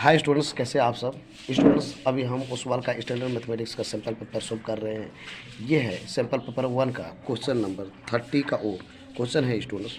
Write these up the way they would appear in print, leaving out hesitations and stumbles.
Hi students, कैसे आप सब स्टूडेंट्स। अभी हम उस वाल का स्टैंडर्ड मैथमेटिक्स का सैम्पल पेपर सॉल्व कर रहे हैं। ये है सैम्पल पेपर 1 का क्वेश्चन नंबर 30 का ओ क्वेश्चन है students.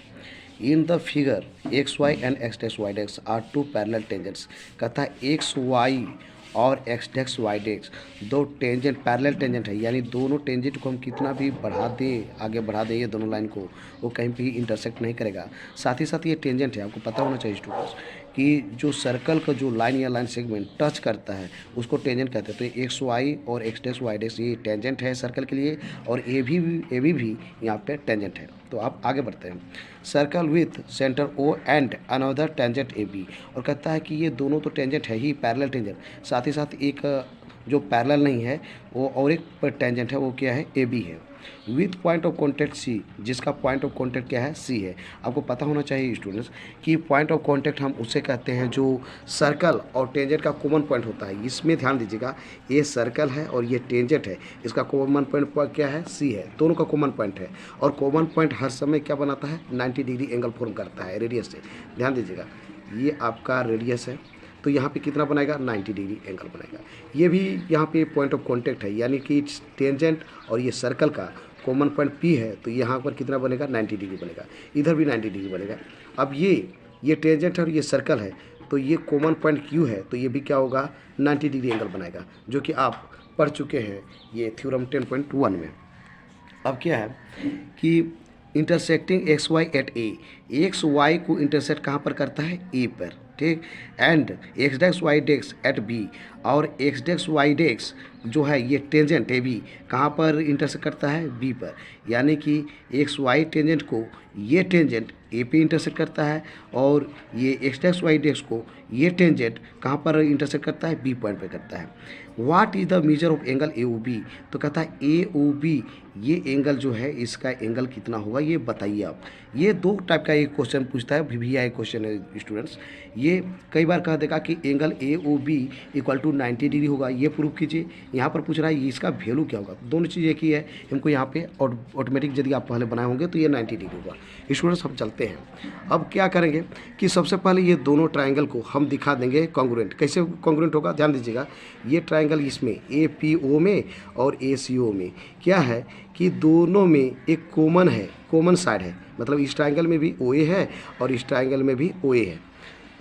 In the figure X Y and X dash Y dash are two parallel tangents. कहता है एक्स वाई और एक्स डेक्स वाई डेक्स दो टेंजेंट पैरेलल टेंजेंट है, यानी दोनों टेंजेंट को हम कितना भी बढ़ा दें, आगे बढ़ा दें ये दोनों लाइन को, वो कहीं भी इंटरसेक्ट नहीं करेगा। साथ ही साथ ये टेंजेंट है, आपको पता होना चाहिए स्टूडेंट्स कि जो सर्कल का जो लाइन या लाइन सेगमेंट टच करता है उसको टेंजेंट कहते हैं। तो एक्स वाई और एक्स डेक्स वाई डेक्स ये टेंजेंट है सर्कल के लिए, और ए भी यहाँ पे टेंजेंट है। तो आप आगे बढ़ते हैं। Circle with centre O and another tangent A B, और कहता है कि ये दोनों तो टेंजेंट है ही, पैरेलल टेंजेंट, साथ ही साथ एक जो पैरेलल नहीं है वो और एक टेंजेंट है, वो क्या है, ए बी है। विथ पॉइंट ऑफ कॉन्टैक्ट सी, जिसका पॉइंट ऑफ कॉन्टैक्ट क्या है, सी है। आपको पता होना चाहिए स्टूडेंट्स कि पॉइंट ऑफ कॉन्टैक्ट हम उसे कहते हैं जो सर्कल और टेंजेंट का कॉमन पॉइंट होता है। इसमें ध्यान दीजिएगा, ये सर्कल है और ये टेंजेंट है, इसका कॉमन पॉइंट क्या है, सी है। दोनों का कॉमन पॉइंट है, और कॉमन पॉइंट हर समय क्या बनाता है, 90 डिग्री एंगल फॉर्म करता है रेडियस से। ध्यान दीजिएगा, ये आपका रेडियस है, तो यहाँ पे कितना बनेगा, 90 डिग्री एंगल बनेगा। ये भी यहाँ पे पॉइंट ऑफ कॉन्टैक्ट है, यानी कि टेंजेंट और ये सर्कल का कॉमन पॉइंट पी है, तो यहाँ पर कितना बनेगा, 90 डिग्री बनेगा। इधर भी 90 डिग्री बनेगा। अब ये टेंजेंट है और ये सर्कल है, तो ये कॉमन पॉइंट क्यू है, तो ये भी क्या होगा, 90 डिग्री एंगल बनाएगा, जो कि आप पढ़ चुके हैं ये थ्योरम 10.1 में। अब क्या है कि intersecting X Y at A, X Y को इंटरसेक्ट कहाँ पर करता है, ए पर, ठीक। And X dash Y dash at B, और एक्स डेक्स वाई डेक्स जो है ये टेंजेंट ए बी कहाँ पर इंटरसेक्ट करता है, बी पर। यानी कि एक्स वाई टेंजेंट को ये टेंजेंट ए पे इंटरसेक्ट करता है, और ये एक्स डेक्स वाई डेक्स को ये टेंजेंट कहाँ पर इंटरसेक्ट करता है, बी पॉइंट पे करता है। What is the measure of angle A O B, तो कहता है ए ओ बी ये एंगल जो है इसका एंगल कितना होगा, ये बताइए आप। ये दो टाइप का एक क्वेश्चन पूछता है, VVI क्वेश्चन है स्टूडेंट्स। ये कई बार कह देगा कि angle A O B equal to 90 degree होगा, ये प्रूव कीजिए। यहाँ पर पूछ रहा है इसका वैल्यू क्या होगा। दोनों चीज़ एक ही है, हमको यहाँ पे ऑटोमेटिक यदि आप पहले बनाए होंगे तो ये 90 डिग्री होगा। स्टूडेंट्स हम चलते हैं, अब क्या करेंगे कि सबसे पहले ये दोनों ट्राइंगल को हम दिखा देंगे कॉन्ग्रुएंट। कैसे कॉन्ग्रुएंट होगा, ध्यान दीजिएगा। ये ट्राइंगल इसमें APO में और ACO में क्या है कि दोनों में एक कॉमन है, कॉमन साइड है, मतलब इस ट्राइंगल में भी OA है और इस ट्राइंगल में भी OA है।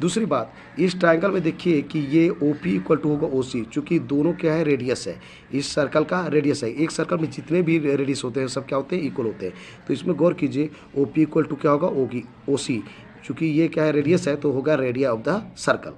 दूसरी बात, इस ट्राइंगल में देखिए कि ये OP इक्वल टू होगा OC, चूँकि दोनों क्या है, रेडियस है, इस सर्कल का रेडियस है। एक सर्कल में जितने भी रेडियस होते हैं सब क्या होते हैं, इक्वल होते हैं। तो इसमें गौर कीजिए, OP इक्वल टू क्या होगा, OC, चूँकि ये क्या है, रेडियस है, तो होगा रेडिया ऑफ द सर्कल।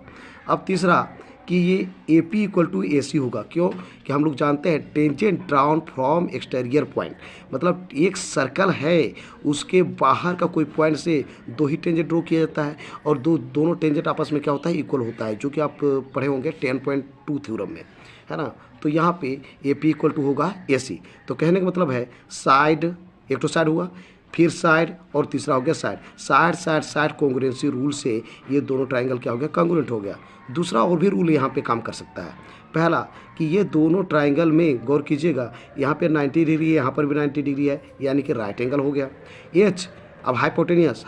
अब तीसरा कि ये AP इक्वल टू AC होगा, क्यों कि हम लोग जानते हैं tangent drown from exterior point, मतलब एक सर्कल है उसके बाहर का कोई पॉइंट से दो ही टेंजेंट ड्रॉ किया जाता है, और दोनों टेंजेंट आपस में क्या होता है, इक्वल होता है, जो कि आप पढ़े होंगे 10.2 थ्योरम में, है ना। तो यहाँ पे AP इक्वल टू होगा AC। तो कहने का मतलब है साइड, एक तो साइड हुआ, फिर साइड, और तीसरा हो गया side. Side side side congruency rule से ये दोनों ट्राइंगल क्या हो गया, कॉन्ग्रुएंट हो गया। दूसरा और भी रूल यहाँ पे काम कर सकता है। पहला कि ये दोनों ट्राइंगल में गौर कीजिएगा, यहाँ पे 90 डिग्री है, यहाँ पर भी 90 डिग्री है, यानी कि राइट एंगल हो गया। एच, अब हाइपोटेनियस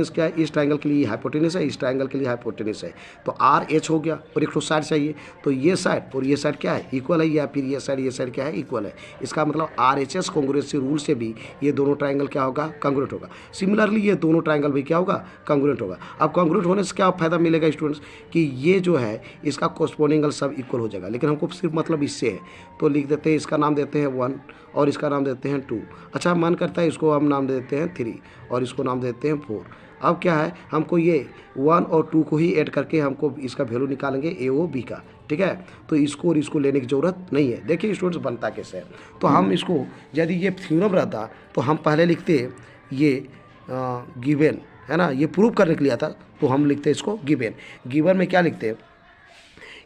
क्या है, इस ट्राइंगल के लिए हाइपोटेनियस है, इस ट्राइंगल के लिए हाइपोटेनियस है, तो RH हो गया, और एक तो साइड चाहिए, तो ये साइड और ये साइड क्या है, इक्वल है, या फिर ये साइड क्या है, इक्वल है। इसका मतलब RHS कॉन्ग्रुएंसी रूल से भी ये दोनों ट्राइंगल क्या होगा, कॉन्ग्रुएंट होगा। सिमिलरली ये दोनों ट्राइंगल भी क्या होगा, कॉन्ग्रुएंट होगा। अब कॉन्ग्रुएंट होने से क्या फ़ायदा मिलेगा स्टूडेंट्स, कि ये जो है इसका कॉरस्पॉन्डिंग एंगल सब इक्वल हो जाएगा, लेकिन हमको सिर्फ मतलब इससे है, तो लिख देते हैं, इसका नाम देते हैं 1 और इसका नाम देते हैं 2। अच्छा, मन करता है इसको हम नाम देते हैं 3 और इसको नाम देते हैं 4। अब क्या है, हमको ये 1 और 2 को ही ऐड करके हमको इसका वैल्यू निकालेंगे AOB का, ठीक है। तो इसको और इसको लेने की ज़रूरत नहीं है। देखिए स्टूडेंट्स बनता कैसे है, तो हम इसको, यदि ये थ्योरम रहता तो हम पहले लिखते ये गिवन, है ना, ये प्रूव करने के लिए आता, तो हम लिखते इसको गिवन में क्या लिखते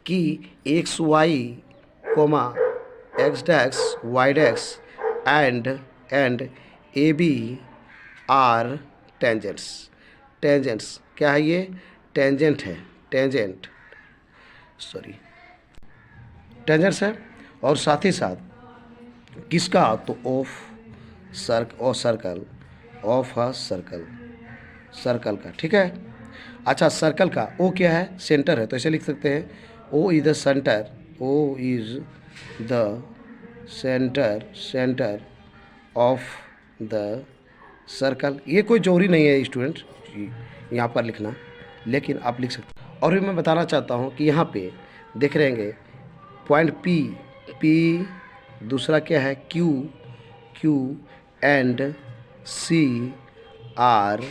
कि XY, x dash y dash and AB are tangents क्या है, ये टेंजेंट है, टेंजेंट्स है। और साथ ही साथ किसका, तो सर्कल का, ठीक है। अच्छा, सर्कल का ओ क्या है? सेंटर है, तो ऐसे लिख सकते हैं O is the centre, O is the centre of the circle. ये कोई जरूरी नहीं है स्टूडेंट यहाँ पर लिखना, लेकिन आप लिख सकते हैं। और भी मैं बताना चाहता हूँ कि यहाँ पे देख रहे हैं पॉइंट पी, दूसरा क्या है क्यू एंड सी आर,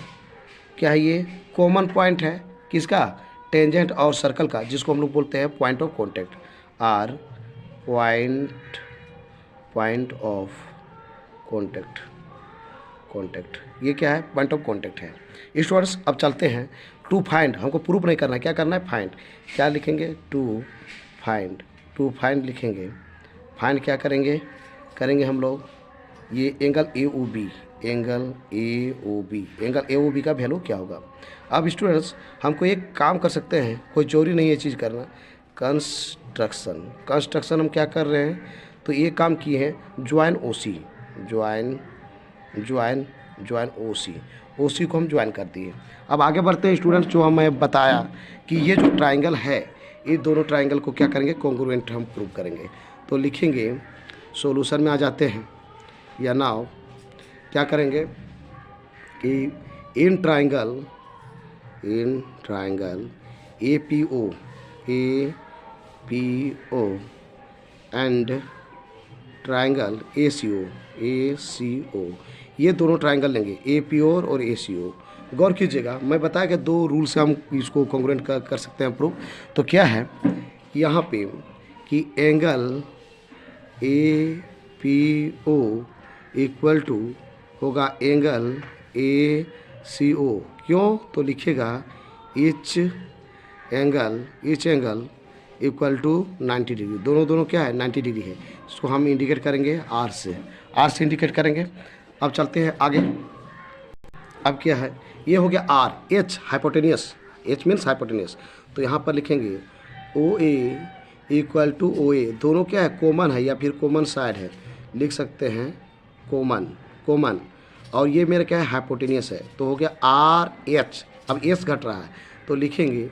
क्या है ये? कॉमन पॉइंट है किसका? टेंजेंट और सर्कल का, जिसको हम लोग बोलते हैं point of contact. R point of contact, ये क्या है? पॉइंट ऑफ कॉन्टैक्ट है। स्टूडेंट्स अब चलते हैं टू फाइंड। हमको प्रूफ नहीं करना है, क्या करना है? फाइंड। क्या लिखेंगे? टू फाइंड लिखेंगे। फाइंड क्या करेंगे हम लोग? ये एंगल ए ओ बी का वैल्यू क्या होगा? अब स्टूडेंट्स हमको एक काम कर सकते हैं, कोई जरूरी नहीं है चीज़ करना। कंस्ट्रक्शन हम क्या कर रहे हैं? तो ये काम किए हैं ज्वाइन ओ सी को हम ज्वाइन कर दिए। अब आगे बढ़ते हैं स्टूडेंट्स। जो हमें बताया कि ये जो ट्राइंगल है, ये दोनों ट्राइंगल को क्या करेंगे? कॉन्ग्रुएंट हम प्रूव करेंगे। तो लिखेंगे, सॉल्यूशन में आ जाते हैं, या नाउ क्या करेंगे कि इन triangle A P O and triangle A C O, ये दोनों ट्राइंगल लेंगे, ए पी ओ और ए सी ओ। गौर कीजिएगा, मैं बताया कि दो रूल से हम इसको कॉन्ग्रुएंट कर सकते हैं प्रूव। तो क्या है यहाँ पे कि angle A P O equal to होगा एंगल ए सी ओ। क्यों? तो लिखेगा each angle equal to 90 degree. दोनों क्या है? 90 डिग्री है। इसको हम इंडिकेट करेंगे आर से इंडिकेट करेंगे। अब चलते हैं आगे। अब क्या है? ये हो गया R, H hypotenuse, H means hypotenuse. तो यहाँ पर लिखेंगे ओ ए इक्वल टू ओ ए। दोनों क्या है? कॉमन है या फिर कॉमन साइड है, लिख सकते हैं कॉमन। और ये मेरा क्या है? हाइपोटेनियस है। तो हो गया आर एच। अब एस घट रहा है, तो लिखेंगे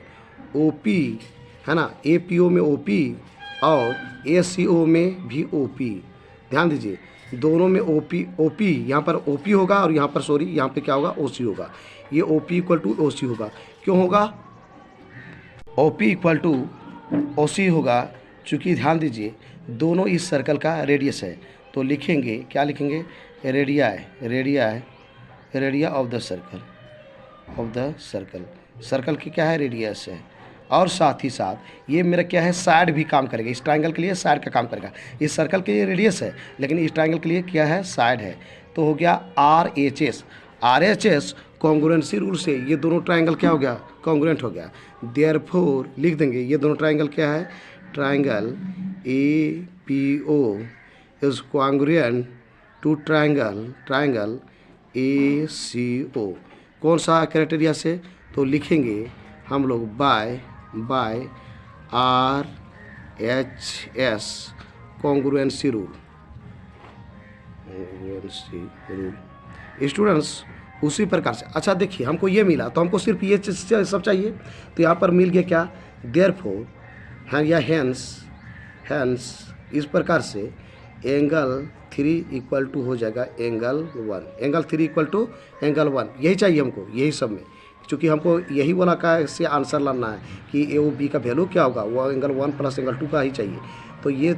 ओ पी, है ना? ए पी ओ में ओ पी और ए सी ओ में भी ओ पी। ध्यान दीजिए, दोनों में ओ पी यहाँ पर ओ पी होगा और यहाँ पर यहाँ पे क्या होगा? ओ सी होगा। ये O P equal to O C होगा। क्यों होगा? O P equal to O C होगा चूँकि ध्यान दीजिए दोनों इस सर्कल का रेडियस है। तो लिखेंगे, क्या लिखेंगे? रेडिया ऑफ द सर्कल की क्या है? रेडियस है। और साथ ही साथ ये मेरा क्या है? साइड भी काम करेगा। इस ट्रायंगल के लिए साइड का काम करेगा। इस सर्कल के लिए रेडियस है, लेकिन इस ट्रायंगल के लिए क्या है? साइड है। तो हो गया R H S congruency rule से ये दोनों ट्रायंगल क्या हो गया? कॉन्ग्रुएंट हो गया। देयरफॉर लिख देंगे ये दोनों ट्रायंगल क्या है? Triangle A P O is congruent to triangle A C O. कौन सा क्राइटेरिया से? तो लिखेंगे हम लोग by R H S congruency rule. Students उसी प्रकार से, अच्छा देखिए हमको ये मिला, तो हमको सिर्फ ये सब चाहिए। तो यहाँ पर मिल गया क्या? देयरफॉर है या हैंस इस प्रकार से एंगल 3 इक्वल टू हो जाएगा एंगल 1। यही चाहिए हमको, यही सब में, क्योंकि हमको यही वाला का से आंसर लाना है कि ए ओ बी का वैल्यू क्या होगा? वो एंगल 1 प्लस एंगल 2 का ही चाहिए। तो ये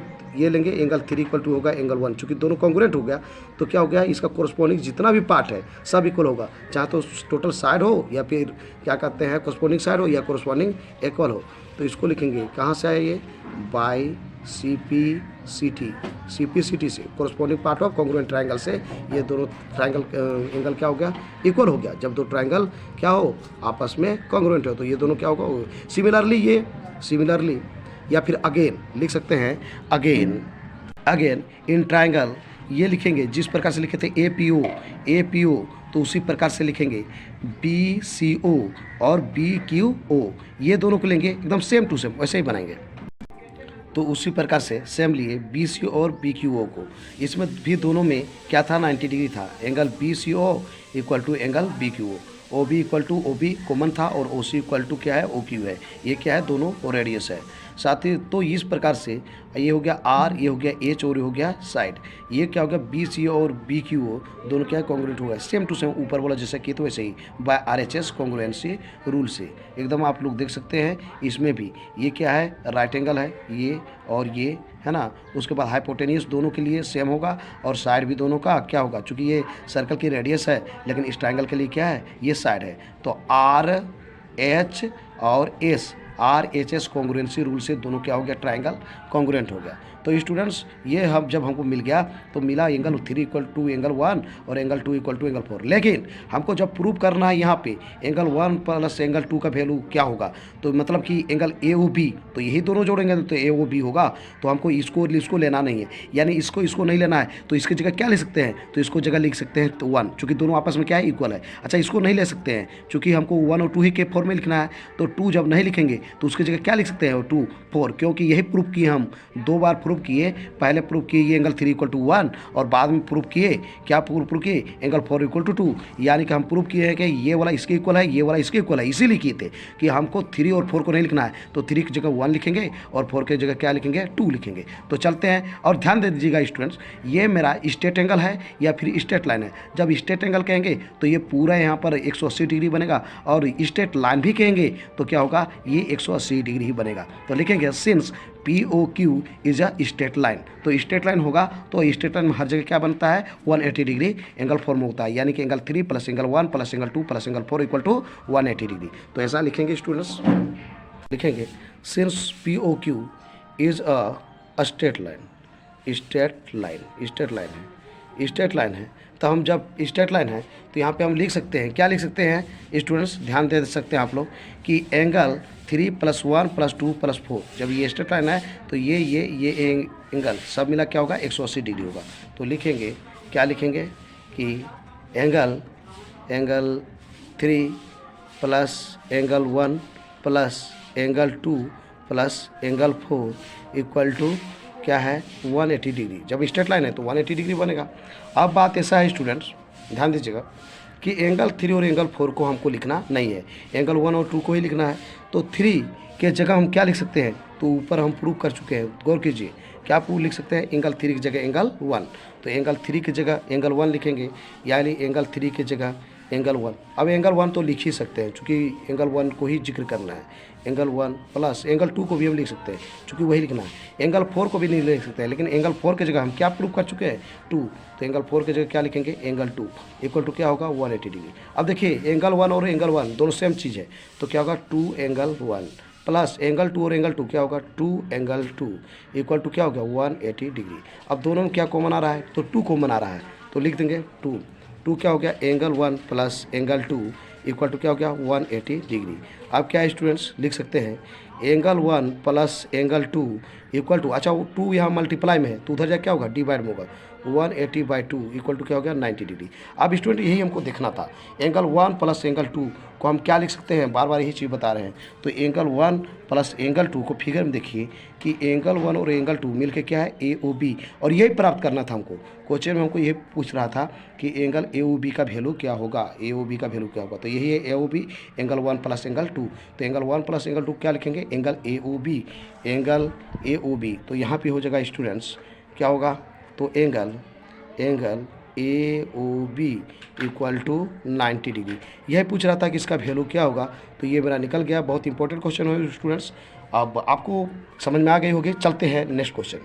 लेंगे एंगल 3 इक्वल टू होगा एंगल 1। चूँकि दोनों कॉन्ग्रुएंट हो गया, तो क्या हो गया? इसका कोरस्पोंडिंग जितना भी पार्ट है सब इक्वल होगा, चाहे तो टोटल साइड हो या फिर क्या कहते हैं कोरस्पोंडिंग साइड हो या कोरस्पोंडिंग इक्वल हो। तो इसको लिखेंगे कहाँ से आया ये? बाई CPCT से corresponding part of congruent triangle से ये दोनों ट्रायंगल एंगल क्या हो गया? इक्वल हो गया। जब दो ट्रायंगल क्या हो? आपस में कॉन्ग्रुएंट हो, तो ये दोनों क्या होगा? सिमिलरली या फिर अगेन लिख सकते हैं अगेन इन ट्रायंगल। ये लिखेंगे जिस प्रकार से लिखे थे ए पी ओ, तो उसी प्रकार से लिखेंगे BCO और BQO। ये दोनों को लेंगे एकदम सेम टू सेम, वैसे ही बनाएंगे। तो उसी प्रकार से सेम लिए BCO और BQO को। इसमें भी दोनों में क्या था? 90 डिग्री था। Angle BCO equal to angle BQO। O B equal to O B common था और ओ सी इक्वल टू क्या है ओ क्यू है, ये क्या है दोनों रेडियस है। साथ ही तो इस प्रकार से ये हो गया आर, ये हो गया एच और ये हो गया साइड, ये क्या हो गया बी सी और बी क्यू ओ दोनों क्या है कॉन्ग्रुएंट हो गया, सेम टू सेम ऊपर वाला जैसा कि तो वैसे ही by R H S congruency rule से एकदम आप लोग देख सकते हैं। इसमें भी ये क्या है राइट एंगल है ये और ये है ना, उसके बाद हाइपोटेनियस दोनों के लिए सेम होगा और साइड भी दोनों का क्या होगा, चूँकि ये सर्कल की रेडियस है लेकिन इस ट्रायंगल के लिए क्या है ये साइड है, तो आर एच और S R H S congruency rule से दोनों क्या हो गया ट्रायंगल कॉन्ग्रुएंट हो गया। तो स्टूडेंट्स ये हम जब हमको मिल गया तो मिला एंगल 3 इक्वल टू एंगल 1 और एंगल 2 इक्वल टू एंगल 4, लेकिन हमको जब प्रूव करना है यहाँ पे एंगल 1 प्लस एंगल 2 का वैल्यू क्या होगा, तो मतलब कि एंगल ए ओ बी, तो यही दोनों जोड़ेंगे तो ए ओ बी होगा, तो हमको इसको लेना नहीं है, यानी इसको नहीं लेना है, तो इसकी जगह क्या लिख सकते हैं, तो इसको जगह लिख सकते हैं तो 1, चूँकि दोनों आपस में क्या है इक्वल है। अच्छा इसको नहीं ले सकते हैं चूँकि हमको 1 और 2 ही के फॉर्म में लिखना है, तो 2 जब नहीं लिखेंगे तो उसकी जगह क्या लिख सकते हैं 2 4, क्योंकि यही प्रूफ किए हम 2 बार प्रूफ किए, पहले प्रूफ किए ये एंगल 3 इक्वल टू 1 और बाद में प्रूफ किए क्या प्रूफ किए एंगल 4 इक्वल टू 2, यानी कि हम प्रूफ किए हैं कि ये वाला इसके इक्वल है ये वाला इसके इक्वल है, इसीलिए किए थे कि हमको 3 और 4 को नहीं लिखना है, तो 3 की जगह 1 लिखेंगे और 4 की जगह क्या लिखेंगे 2 लिखेंगे। तो चलते हैं और ध्यान दे दीजिएगा स्टूडेंट्स, ये मेरा स्ट्रेट एंगल है या फिर स्ट्रेट लाइन है। जब स्ट्रेट एंगल कहेंगे तो ये पूरा यहाँ पर 180 डिग्री बनेगा और स्ट्रेट लाइन भी कहेंगे तो क्या होगा ये 180 डिग्री ही बनेगा। तो लिखेंगे since P O Q is a straight line, तो स्ट्रेट लाइन होगा तो स्ट्रेट लाइन में हर जगह क्या बनता है 180 डिग्री एंगल फॉर्म होता है, यानी कि angle 3 plus angle 1 plus angle 2 plus angle 4 equal to 180 degree. तो ऐसा लिखेंगे स्टूडेंट्स, लिखेंगे since P O Q is a straight line, straight line है, स्ट्रेट लाइन है, तो हम जब स्ट्रेट लाइन है तो यहाँ पे हम लिख सकते हैं क्या लिख सकते हैं स्टूडेंट्स, ध्यान दे सकते हैं आप लोग कि एंगल 3 + 1 + 2 + 4, जब ये स्ट्रेट लाइन है तो ये एंगल सब मिला क्या होगा 180 डिग्री होगा। तो लिखेंगे क्या लिखेंगे कि angle 3 + angle 1 + angle 2 + angle 4 equal to क्या है 180 डिग्री। जब स्ट्रेट लाइन है तो 180 डिग्री बनेगा। अब बात ऐसा है स्टूडेंट्स, ध्यान दीजिएगा कि एंगल 3 और एंगल 4 को हमको लिखना नहीं है, एंगल 1 और 2 को ही लिखना है। तो 3 के जगह हम क्या लिख सकते हैं, तो ऊपर हम प्रूव कर चुके हैं, गौर कीजिए क्या प्रूव लिख सकते हैं एंगल 3 की जगह एंगल 1, तो एंगल 3 की जगह एंगल 1 लिखेंगे, यानी एंगल 3 की जगह एंगल 1। अब एंगल 1 तो लिख ही सकते हैं चूँकि एंगल 1 को ही जिक्र करना है, एंगल 1 प्लस एंगल 2 को भी हम लिख सकते हैं चूँकि वही लिखना है, एंगल 4 को भी नहीं लिख सकते हैं, लेकिन एंगल 4 की जगह हम क्या प्रूव कर चुके हैं 2, तो एंगल 4 की जगह क्या लिखेंगे एंगल 2 इक्वल टू क्या होगा 180 डिग्री। अब देखिए एंगल 1 और एंगल 1 दोनों सेम चीज़ है, तो क्या होगा 2 एंगल 1 प्लस एंगल 2 और एंगल 2 क्या होगा 2 एंगल 2 इक्वल टू क्या होगा 180 डिग्री। अब दोनों में क्या कॉमन आ रहा है, तो 2 कॉमन आ रहा है, तो लिख देंगे 2 क्या हो गया angle 1 plus angle 2 equal to क्या हो गया 180 डिग्री। अब क्या स्टूडेंट्स लिख सकते हैं angle 1 plus angle 2 equal to, अच्छा 2 यहाँ मल्टीप्लाई में है तो उधर जा क्या होगा डिवाइड में होगा, 180/2 इक्वल टू क्या हो गया 90 डिग्री। अब स्टूडेंट यही हमको देखना था, एंगल 1 प्लस एंगल 2 को हम क्या लिख सकते हैं, बार बार यही चीज़ बता रहे हैं, तो एंगल 1 प्लस एंगल 2 को फिगर में देखिए कि एंगल 1 और एंगल 2 मिलके क्या है AOB, और यही प्राप्त करना था हमको, क्वेश्चन में हमको यही पूछ रहा था कि एंगल AOB का वैल्यू क्या होगा, AOB का वैल्यू क्या होगा, तो यही है AOB एंगल 1 प्लस एंगल 2, तो एंगल 1 प्लस एंगल 2 क्या लिखेंगे एंगल AOB, तो यहाँ पे हो जाएगा स्टूडेंट्स क्या होगा, तो angle AOB equal to 90 degree. यह पूछ रहा था कि इसका वैल्यू क्या होगा, तो ये मेरा निकल गया। बहुत इंपॉर्टेंट क्वेश्चन हो स्टूडेंट्स, अब आपको समझ में आ गई होगी। चलते हैं नेक्स्ट क्वेश्चन।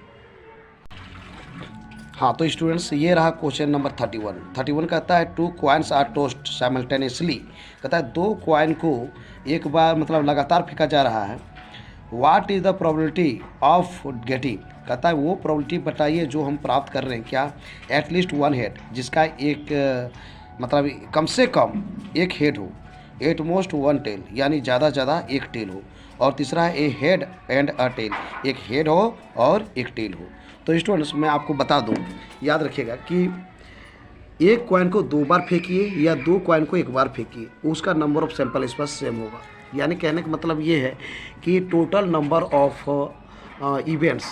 हाँ तो स्टूडेंट्स ये रहा क्वेश्चन नंबर 31 कहता है 2 कॉइन्स आर टॉस्ड साइमल्टेनियसली, कहता है 2 कॉइन को एक बार मतलब लगातार फेंका जा रहा है। What is the probability of getting, कहता है वो प्रोबेबिलिटी बताइए जो हम प्राप्त कर रहे हैं, क्या एटलीस्ट 1 हेड, जिसका एक मतलब कम से कम एक हेड हो, एट मोस्ट 1 टेल, यानी ज़्यादा से ज़्यादा एक टेल हो, और तीसरा है ए हेड एंड अ टेल, एक हेड हो और एक टेल हो। तो स्टूडेंट्स मैं आपको बता दूं, याद रखिएगा कि एक कॉइन को 2 बार फेंकिए या 2 कॉइन को 1 बार फेंकिए, उसका नंबर ऑफ सैंपल इस पर सेम होगा। यानी कहने का मतलब ये है कि total number of events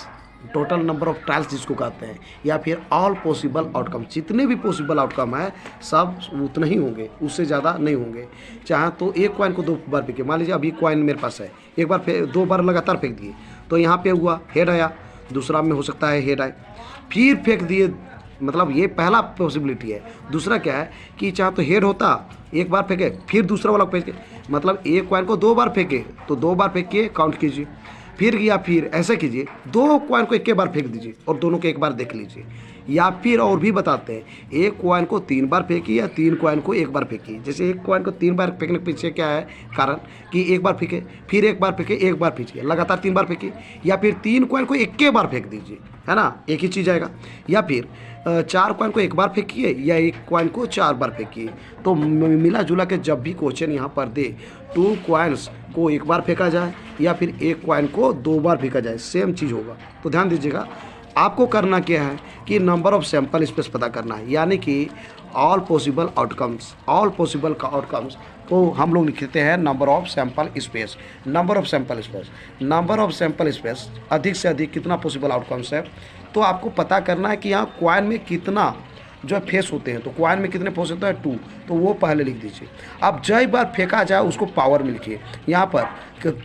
total number of trials जिसको कहते हैं, या फिर ऑल पॉसिबल आउटकम, जितने भी पॉसिबल आउटकम है सब उतने ही होंगे, उससे ज़्यादा नहीं होंगे। चाहे तो एक कॉइन को 2 बार फेंके, मान लीजिए अभी कॉइन मेरे पास है, एक बार 2 बार लगातार फेंक दिए तो यहाँ पे हुआ हेड आया, दूसरा में हो सकता है हेड आए, फिर फेंक दिए, मतलब ये पहला पॉसिबिलिटी है। दूसरा क्या है कि चाहे तो हेड होता, एक बार फेंके फिर दूसरा वाला फेंके, मतलब एक कॉइन को 2 बार फेंके तो 2 बार फेंक के काउंट कीजिए, फिर या फिर ऐसे कीजिए 2 कॉइन को एक के बार फेंक दीजिए और दोनों को एक बार देख लीजिए, या फिर और भी बताते हैं, एक कॉइन को 3 बार फेंकिए या 3 कॉइन को एक बार फेंकिए। जैसे एक कॉइन को 3 बार फेंकने के पीछे क्या है कारण कि एक बार फेंके, फिर एक बार फेंके, एक बार फेंकिए, लगातार 3 बार फेंकिए, या फिर 3 कॉइन को एक के बार फेंक दीजिए, है ना, एक ही चीज़ आएगा। या फिर 4 कॉइन को एक बार फेंकिए या एक कॉइन को 4 बार फेंकिए। तो मिला जुला के जब भी क्वेश्चन यहाँ पर दे 2 कॉइन्स को एक बार फेंका जाए या फिर एक कॉइन को 2 बार फेंका जाए, सेम चीज़ होगा। तो ध्यान दीजिएगा, आपको करना क्या है कि नंबर ऑफ सैंपल स्पेस पता करना है, यानी कि all possible outcomes, all possible का आउटकम्स को हम लोग लिखते हैं number of sample space. Number of sample space, number of sample space, अधिक से अधिक कितना पॉसिबल आउटकम्स है, तो आपको पता करना है कि यहाँ कॉइन में कितना जो है फेस होते हैं, तो कॉइन में कितने फेस होता है 2, तो वो पहले लिख दीजिए। अब जब बार फेंका जाए उसको पावर में लिखिए, यहाँ पर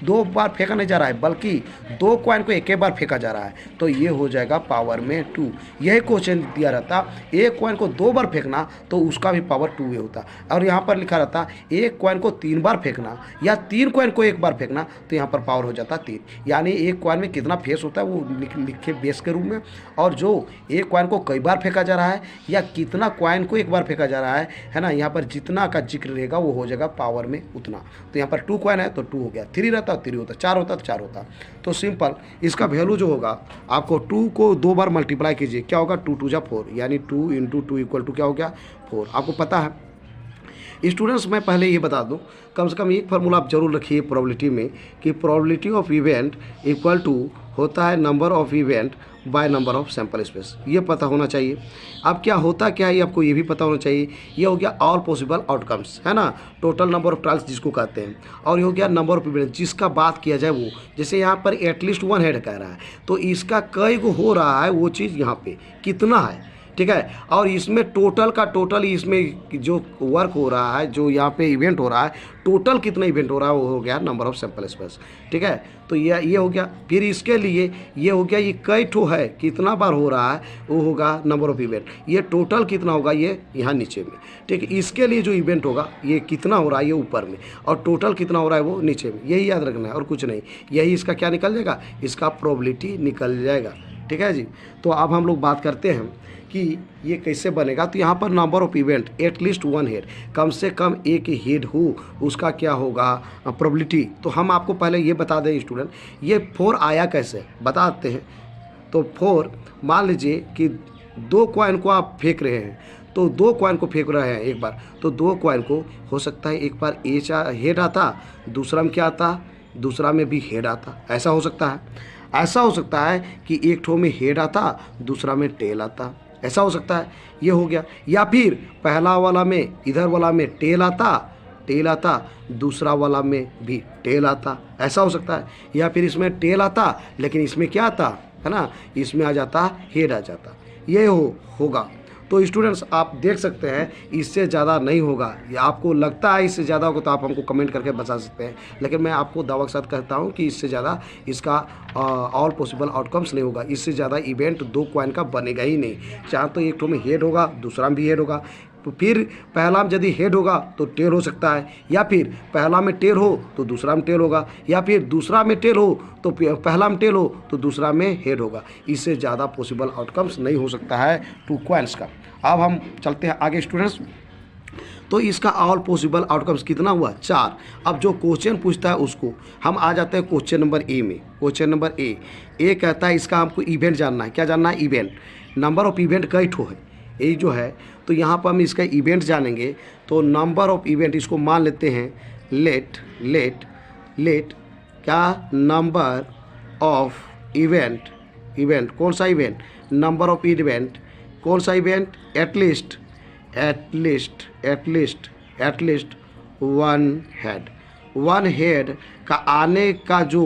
2 बार फेंका नहीं जा रहा है बल्कि 2 कॉइन को एक बार फेंका जा रहा है, तो ये हो जाएगा पावर में 2। यही क्वेश्चन दिया रहता, एक कॉइन को 2 बार फेंकना तो उसका भी पावर 2 ही होता, और यहाँ पर लिखा रहता एक कॉइन को 3 बार फेंकना या 3 कॉइन को एक बार फेंकना, तो यहाँ पर पावर हो जाता 3। यानी एक कॉइन में कितना फेस होता है वो लिखे बेस के रूप में, और जो एक कॉइन को कई बार फेंका जा रहा है या कितना कॉइन को एक बार फेंका जा रहा है ना, यहाँ पर जितना का जिक्र रहेगा वो हो जाएगा पावर में उतना। तो यहाँ पर 2 कॉइन है तो 2 हो गया, 3 रहता 3 होता, 4 होता तो 4 होता। तो सिंपल इसका वैल्यू जो होगा, आपको 2 को 2 बार मल्टीप्लाई कीजिए, क्या होगा 2 2 जा 4, यानी 2 × 2 = क्या हो गया 4। आपको पता है स्टूडेंट्स, मैं पहले ये बता दूं, कम से कम एक फार्मूला आप जरूर रखिए प्रोबेबिलिटी में कि probability of event equal to होता है number of event by number of sample space, ये पता होना चाहिए। अब क्या होता क्या है ये आपको ये भी पता होना चाहिए। ये हो गया ऑल पॉसिबल आउटकम्स, है ना, टोटल नंबर ऑफ ट्रायल्स जिसको कहते हैं, और ये हो गया नंबर ऑफ इवेंट जिसका बात किया जाए वो। जैसे यहाँ पर एटलीस्ट 1 हेड कह रहा है, तो इसका कई गो हो रहा है वो चीज़ यहाँ पे कितना है, ठीक है, और इसमें टोटल का टोटल, इसमें जो वर्क हो रहा है, जो यहाँ पे इवेंट हो रहा है, टोटल कितना इवेंट हो रहा है वो हो गया नंबर ऑफ सैंपल स्पेस, ठीक है। तो ये हो गया। फिर इसके लिए ये हो गया, ये कई ठो है, कितना बार हो रहा है वो होगा नंबर ऑफ इवेंट, ये टोटल कितना होगा ये यहाँ नीचे में, ठीक है। इसके लिए जो इवेंट होगा ये कितना हो रहा है ये ऊपर में, और टोटल कितना हो रहा है वो नीचे में, यही याद रखना है और कुछ नहीं। यही इसका क्या निकल जाएगा, इसका प्रोबेबिलिटी निकल जाएगा, ठीक है जी। तो अब हम लोग बात करते हैं कि ये कैसे बनेगा। तो यहाँ पर number of event at least 1 head, कम से कम एक हेड हो, उसका क्या होगा प्रोबेबिलिटी। तो हम आपको पहले ये बता दें स्टूडेंट, ये 4 आया कैसे बताते हैं। तो 4, मान लीजिए कि 2 कॉइन को आप फेंक रहे हैं, तो 2 कॉइन को फेंक रहे हैं एक बार, तो 2 कॉइन को हो सकता है एक बार हेड आता, दूसरा में क्या आता, दूसरा में भी हेड आता, ऐसा हो सकता है। ऐसा हो सकता है कि एक ठो में हेड आता, दूसरा में टेल आता, ऐसा हो सकता है, ये हो गया। या फिर पहला वाला में, इधर वाला में टेल आता, दूसरा वाला में भी टेल आता, ऐसा हो सकता है। या फिर इसमें टेल आता लेकिन इसमें क्या आता है ना, इसमें आ जाता हेड आ जाता, ये होगा। तो स्टूडेंट्स आप देख सकते हैं इससे ज़्यादा नहीं होगा, या आपको लगता है इससे ज़्यादा होगा तो आप हमको कमेंट करके बता सकते हैं, लेकिन मैं आपको दावा के साथ कहता हूं कि इससे ज़्यादा इसका ऑल पॉसिबल आउटकम्स नहीं होगा। इससे ज़्यादा इवेंट 2 कॉइन का बनेगा ही नहीं। चाहे तो एक ठो में हेड होगा, दूसरा में भी हेड होगा, तो फिर पहला में यदि हेड होगा तो टेल हो सकता है, या फिर पहला में टेल हो तो दूसरा में टेल होगा, या फिर दूसरा में टेल हो तो पहला में टेल हो तो दूसरा में हेड होगा। इससे ज़्यादा पॉसिबल आउटकम्स नहीं हो सकता है 2 कॉइन्स का। अब हम चलते हैं आगे स्टूडेंट्स। तो इसका ऑल पॉसिबल आउटकम्स कितना हुआ 4। अब जो क्वेश्चन पूछता है उसको हम आ जाते हैं क्वेश्चन नंबर ए में। क्वेश्चन नंबर ए कहता है इसका हमको इवेंट जानना है। क्या जानना है, इवेंट, नंबर ऑफ इवेंट कई ठो है ये जो है, तो यहाँ पर हम इसका इवेंट जानेंगे। तो नंबर ऑफ इवेंट इसको मान लेते हैं लेट क्या, नंबर ऑफ इवेंट कौन सा इवेंट, नंबर ऑफ इवेंट कौन सा इवेंट, एटलीस्ट 1 हेड का आने का जो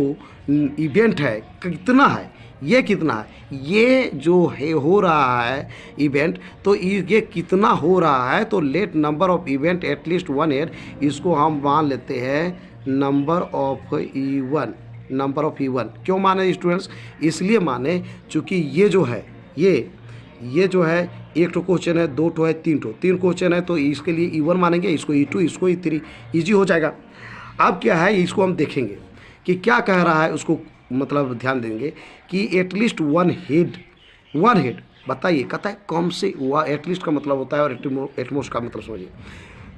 इवेंट है कितना है, ये कितना है, ये जो है हो रहा है इवेंट, तो ये कितना हो रहा है, तो late number of event at least one head, इसको हम मान लेते हैं number of even. Number of even क्यों माने स्टूडेंट्स, इसलिए माने चूँकि ये जो है ये जो है एक तो क्वेश्चन है, दो तो है, तीन क्वेश्चन है, तो इसके लिए इवन मानेंगे, इसको E2 इसको E3, ईजी हो जाएगा। अब क्या है, इसको हम देखेंगे कि क्या कह रहा है, उसको मतलब ध्यान देंगे कि एटलीस्ट वन हेड बताइए, कहता है कम से, एटलीस्ट का मतलब होता है और एटमोस्ट का मतलब समझिए,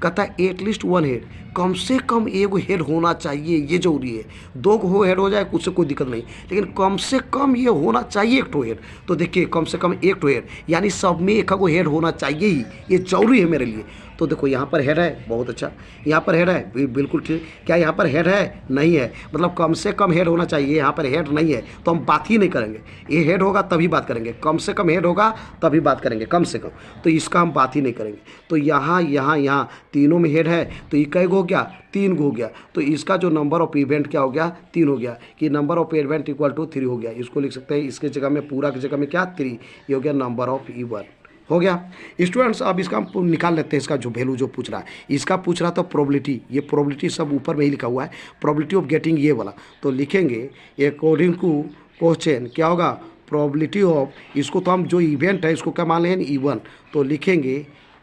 कहता है एटलीस्ट वन हेड, कम से कम एक हेड होना चाहिए, ये जरूरी है। दो को हेड हो जाए उससे कोई दिक्कत नहीं, लेकिन कम से कम ये होना चाहिए एक ठो हेड। तो देखिए कम से कम एक ठो हेड, यानी सब में एक को हेड होना चाहिए ही, ये जरूरी है मेरे लिए। तो देखो यहाँ पर हेड है, बहुत अच्छा, यहाँ पर हेड है, बिल्कुल ठीक। क्या यहाँ पर हेड है? नहीं है, मतलब कम से कम हेड होना चाहिए, यहाँ पर हेड नहीं है तो हम बात ही नहीं करेंगे। ये हेड होगा तभी बात करेंगे, कम से कम हेड होगा तभी बात करेंगे, कम से कम, तो इसका हम बात ही नहीं करेंगे। तो यहाँ तीनों में हेड है, तो ये कई गो हो गया? 3 गो हो गया। तो इसका जो नंबर ऑफ इवेंट क्या हो गया? 3 हो गया, कि number of event equal to 3 हो गया। इसको लिख सकते हैं इसके जगह में, पूरा की जगह में क्या 3, ये हो गया नंबर ऑफ इवन, हो गया स्टूडेंट्स। अब इसका हम निकाल लेते हैं, इसका जो वैल्यू जो पूछ रहा है, इसका पूछ रहा था प्रोबेबिलिटी, ये प्रोबेबिलिटी सब ऊपर में ही लिखा हुआ है, प्रोबेबिलिटी ऑफ गेटिंग ये वाला। तो लिखेंगे अकॉर्डिंग टू क्वेश्चन क्या होगा, प्रोबेबिलिटी ऑफ, इसको तो हम जो इवेंट है इसको क्या मान लें E1, तो लिखेंगे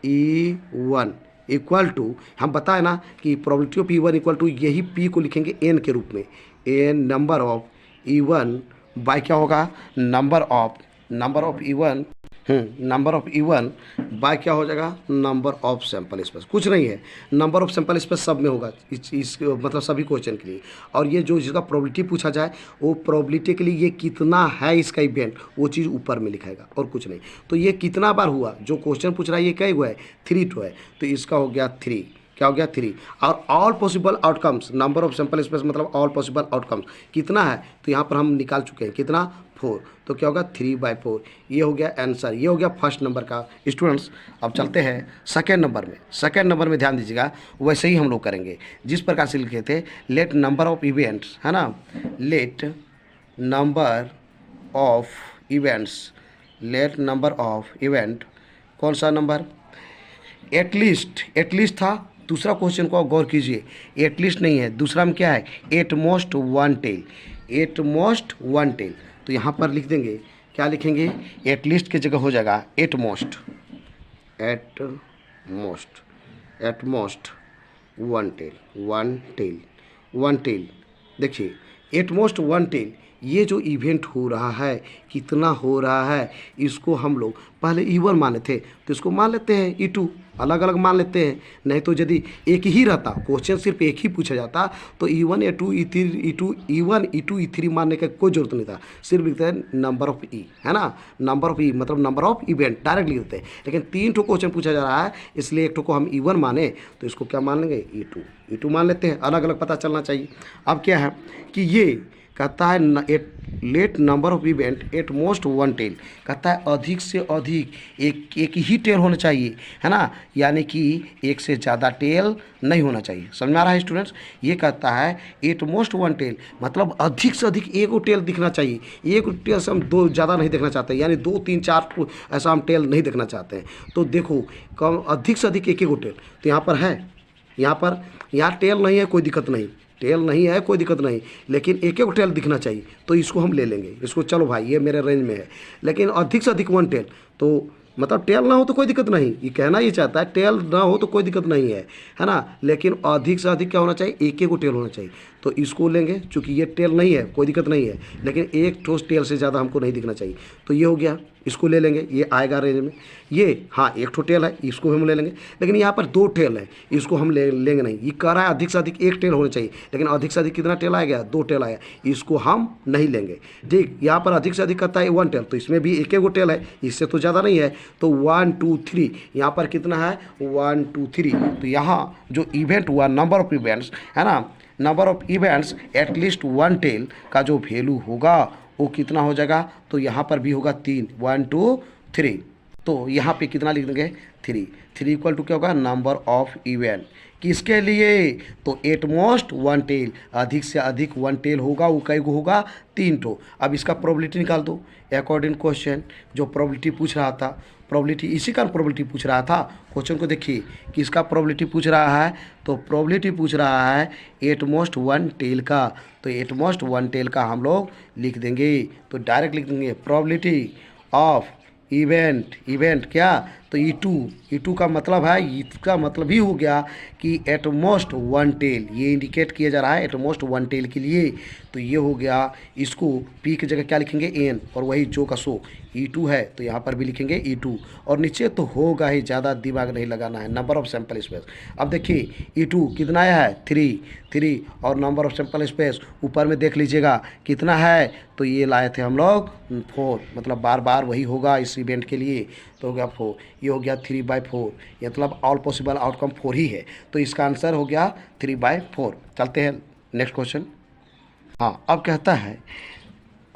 E1 इक्वल टू, हम बताए ना कि probability of E1 equal to, यही P को लिखेंगे N के रूप में, N number of E1 bye क्या होगा, number of E1, number of even bye क्या हो जाएगा, नंबर ऑफ सैंपल स्पेस। कुछ नहीं है, नंबर ऑफ सैंपल स्पेस सब में होगा, इस मतलब सभी क्वेश्चन के लिए। और ये जो जिसका प्रोबेबिलिटी पूछा जाए, वो प्रोबेबिलिटी के लिए ये कितना है इसका इवेंट, वो चीज़ ऊपर में लिखाएगा और कुछ नहीं। तो ये कितना बार हुआ, जो क्वेश्चन पूछ रहा है ये क्या हुआ है, 3 तो है, तो इसका हो गया 3, क्या हो गया 3। और all possible outcomes, number of sample space मतलब ऑल पॉसिबल आउटकम्स कितना है, तो यहाँ पर हम निकाल चुके हैं कितना, 4, तो क्या होगा 3/4, ये हो गया आंसर। ये हो गया फर्स्ट नंबर का स्टूडेंट्स। अब चलते हैं सेकेंड नंबर में। सेकेंड नंबर में ध्यान दीजिएगा, वैसे ही हम लोग करेंगे जिस प्रकार से लिखे थे, लेट नंबर ऑफ इवेंट्स, है ना, late number of events, late number of event, कौन सा नंबर, एटलीस्ट था। दूसरा क्वेश्चन को गौर कीजिए, एटलीस्ट नहीं है, दूसरा में क्या है, at most one tail, at most one tail. तो यहाँ पर लिख देंगे, क्या लिखेंगे, एटलीस्ट की जगह हो जाएगा एटमोस्ट वन टेल। देखिए एटमोस्ट वन टेल, ये जो इवेंट हो रहा है कितना हो रहा है, इसको हम लोग पहले E1 माने थे, तो इसको मान लेते हैं E2, अलग अलग मान लेते हैं। नहीं तो यदि एक ही रहता, क्वेश्चन सिर्फ एक ही पूछा जाता, तो E1 E2 E1 E2 E3 मानने का कोई जरूरत नहीं था, सिर्फ लिखते हैं नंबर ऑफ E, है ना, नंबर ऑफ E मतलब नंबर ऑफ इवेंट डायरेक्ट लिख देते हैं। लेकिन 3 ठो क्वेश्चन पूछा जा रहा है, इसलिए एक ठो को हम E1 माने, तो इसको क्या मान लेंगे, E2 मान लेते हैं, अलग अलग पता चलना चाहिए। अब क्या है कि ये कहता है let number of event at most one tail, कहता है अधिक से अधिक एक ही टेल होना चाहिए, है ना, यानी कि एक से ज़्यादा टेल नहीं होना चाहिए। समझ में आ रहा है स्टूडेंट्स? ये कहता है एट मोस्ट वन टेल, मतलब अधिक से अधिक एक टेल दिखना चाहिए। एक टेल से हम दो ज़्यादा नहीं देखना चाहते, यानी 2 3 4 ऐसा हम टेल नहीं देखना चाहते हैं। तो देखो कम अधिक से अधिक एक टेल, तो यहाँ पर है, यहाँ टेल नहीं है, कोई दिक्कत नहीं, टेल नहीं है कोई दिक्कत नहीं, लेकिन एक टेल दिखना चाहिए, तो इसको हम ले लेंगे, इसको चलो भाई ये मेरे रेंज में है। लेकिन अधिक से अधिक 1 टेल, तो मतलब टेल ना हो तो कोई दिक्कत नहीं, ये कहना ये चाहता है टेल ना हो तो कोई दिक्कत नहीं है ना, लेकिन अधिक से अधिक क्या होना चाहिए, एक टेल होना चाहिए। तो इसको लेंगे, चूँकि ये टेल नहीं है कोई दिक्कत नहीं है, लेकिन एक ठोस टेल से ज़्यादा हमको नहीं दिखना चाहिए, तो ये हो गया, इसको ले लेंगे, ये आएगा रेंज में। ये हाँ एक ठो टेल है, इसको हम ले लेंगे, लेकिन यहाँ पर 2 टेल है, इसको हम लेंगे नहीं। ये कह रहा है अधिक से अधिक 1 टेल होना चाहिए, लेकिन अधिक से अधिक कितना टेल आएगा, 2 टेल आया, इसको हम नहीं लेंगे। ठीक, यहाँ पर अधिक से अधिक कहता है 1 टेल, तो इसमें भी एक टेल है, इससे तो ज़्यादा नहीं है, तो 1 2 3, यहाँ पर कितना है 1 2 3। तो यहाँ जो इवेंट हुआ, नंबर ऑफ इवेंट्स, है ना, number of events at least 1 tail का जो वैल्यू होगा वो कितना हो जाएगा, तो यहाँ पर भी होगा 3, 1 2 3। तो यहाँ पे कितना लिख देंगे 3। 3 इक्वल टू क्या होगा नंबर ऑफ इवेंट किसके लिए, तो एट मोस्ट 1 टेल, अधिक से अधिक 1 टेल होगा, वो कई को होगा 3 ठो। अब इसका प्रोबेबिलिटी निकाल दो अकॉर्डिंग क्वेश्चन, जो प्रोबेबिलिटी पूछ रहा था, प्रोबेबिलिटी इसी का प्रोबेबिलिटी पूछ रहा था। क्वेश्चन को देखिए कि इसका प्रोबेबिलिटी पूछ रहा है, तो प्रोबेबिलिटी पूछ रहा है एट मोस्ट 1 टेल का, तो एट मोस्ट 1 टेल का हम लोग लिख देंगे, तो डायरेक्ट लिख देंगे प्रोबेबिलिटी ऑफ इवेंट क्या, तो ई टू का मतलब है, इसका मतलब ही हो गया कि एट मोस्ट 1 टेल, ये इंडिकेट किया जा रहा है एट मोस्ट 1 टेल के लिए, तो ये हो गया। इसको पी की जगह क्या लिखेंगे एन, और वही जो का सो ई2 है तो यहाँ पर भी लिखेंगे ई2, और नीचे तो होगा ही, ज़्यादा दिमाग नहीं लगाना है। नंबर ऑफ सैंपल स्पेस, अब देखिए ई2 कितना आया है 3 और नंबर ऑफ सैंपल स्पेस ऊपर में देख लीजिएगा कितना है, तो ये लाए थे हम लोग 4, मतलब बार बार वही होगा इस इवेंट के लिए, तो हो गया 4, ये हो गया 3/4, मतलब ऑल पॉसिबल आउटकम 4 ही है, तो इसका आंसर हो गया 3/4। चलते हैं नेक्स्ट क्वेश्चन। हाँ, अब कहता है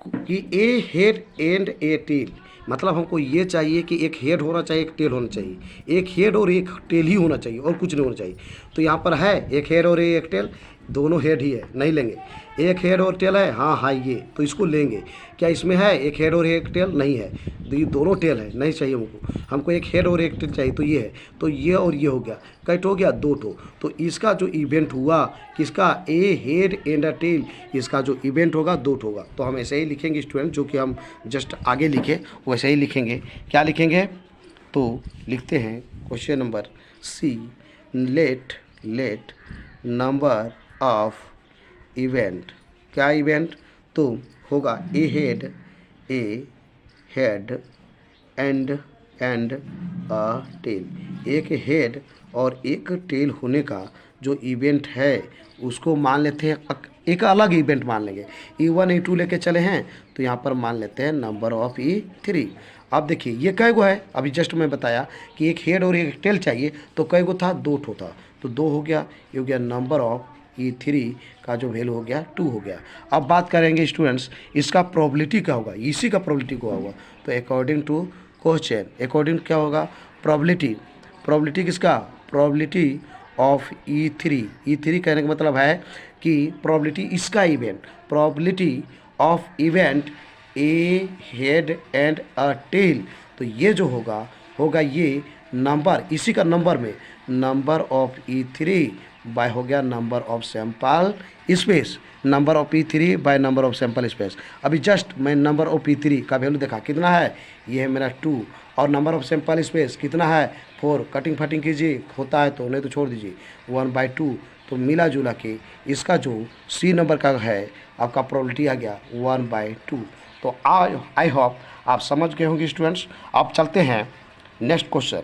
कि ए हेड एंड ए टेल, मतलब हमको ये चाहिए कि एक हेड होना चाहिए, एक टेल होना चाहिए, एक हेड और एक टेल ही होना चाहिए और कुछ नहीं होना चाहिए। तो यहाँ पर है एक हेड और एक टेल, दोनों हेड ही है, नहीं लेंगे। एक हेड और टेल है, हाँ ये तो इसको लेंगे। क्या इसमें है एक हेड और एक टेल, नहीं है, तो ये दोनों टेल है, नहीं चाहिए हमको एक हेड और एक टेल चाहिए, तो ये है, तो ये और ये हो गया, कट हो गया 2 ठो। तो इसका जो इवेंट हुआ किसका, ए हेड एंड अ टेल, इसका जो इवेंट होगा 2 ठो होगा। तो हम ऐसे ही लिखेंगे स्टूडेंट, जो कि हम जस्ट आगे लिखे वैसे ही लिखेंगे। क्या लिखेंगे, तो लिखते हैं question number C, let number of event, क्या इवेंट, तो होगा a head and a tail, एक हेड और एक टेल होने का जो इवेंट है उसको मान लेते हैं, एक अलग इवेंट मान लेंगे। E1 E2 लेके चले हैं, तो यहाँ पर मान लेते हैं नंबर ऑफ E3। अब देखिए ये कै गो है, अभी जस्ट मैं बताया कि एक हेड और एक टेल चाहिए, तो कै गो था 2 ठो था, तो 2 हो गया, ये हो गया नंबर ऑफ E3 का जो वैल्यू हो गया 2 हो गया। अब बात करेंगे स्टूडेंट्स इसका प्रोबेबिलिटी क्या होगा, इसी का प्रोबेबिलिटी क्या होगा, तो अकॉर्डिंग टू क्वेश्चन, अकॉर्डिंग क्या होगा प्रोबेबिलिटी किसका, प्रोबेबिलिटी ऑफ E3 कहने का मतलब है कि प्रोबेबिलिटी इसका event, probability of event a head and a tail, तो ये जो होगा ये नंबर, इसी का नंबर में नंबर ऑफ E3 बाय हो गया number of sample space, number of E3 bye number of sample space. अभी जस्ट मैं नंबर ऑफ E3 का वैल्यू देखा कितना है, ये है मेरा 2, और नंबर ऑफ सैंपल स्पेस कितना है 4, कटिंग फटिंग कीजिए, होता है तो, नहीं तो छोड़ दीजिए 1/2, तो मिला जुला के इसका जो सी नंबर का है आपका प्रोबेबिलिटी आ गया 1/2। तो आई होप आप समझ गए होंगे स्टूडेंट्स। अब चलते हैं नेक्स्ट क्वेश्चन।